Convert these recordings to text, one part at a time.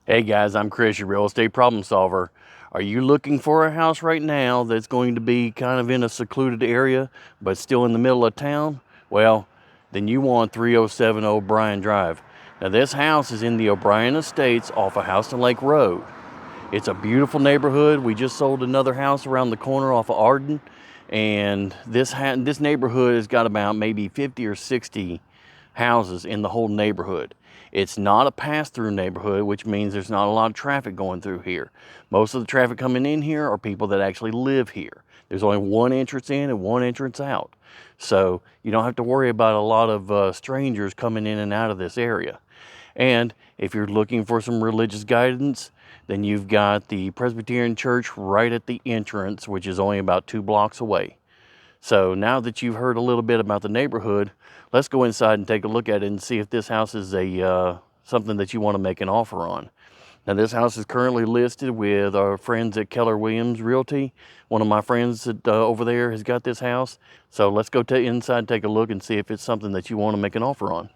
Hey guys, I'm Chris, your real estate problem solver. Are you looking for a house right now that's going to be kind of in a secluded area, but still in the middle of town? Well, then you want 307 O'Brien Drive. Now, this house is in the O'Brien Estates off of Houston Lake Road. It's a beautiful neighborhood. We just sold another house around the corner off of Arden, and this neighborhood has got about maybe 50 or 60 houses in the whole neighborhood. It's not a pass-through neighborhood, which means there's not a lot of traffic going through here. Most of the traffic coming in here are people that actually live here. There's only one entrance in and one entrance out. So you don't have to worry about a lot of strangers coming in and out of this area. And if you're looking for some religious guidance, then you've got the Presbyterian Church right at the entrance, which is only about 2 blocks away. So now that you've heard a little bit about the neighborhood, let's go inside and take a look at it and see if this house is a something that you want to make an offer on. Now, this house is currently listed with our friends at Keller Williams Realty. One of my friends over there has got this house. So let's go inside and take a look and see if it's something that you want to make an offer on.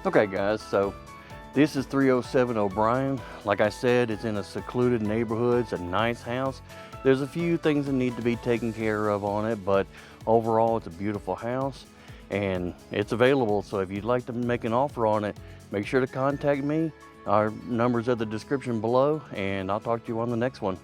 Okay guys, so this is 307 O'Brien. Like I said, it's in a secluded neighborhood. It's a nice house. There's a few things that need to be taken care of on it, but overall it's a beautiful house and it's available. So if you'd like to make an offer on it, make sure to contact me. Our number's at the description below, and I'll talk to you on the next one.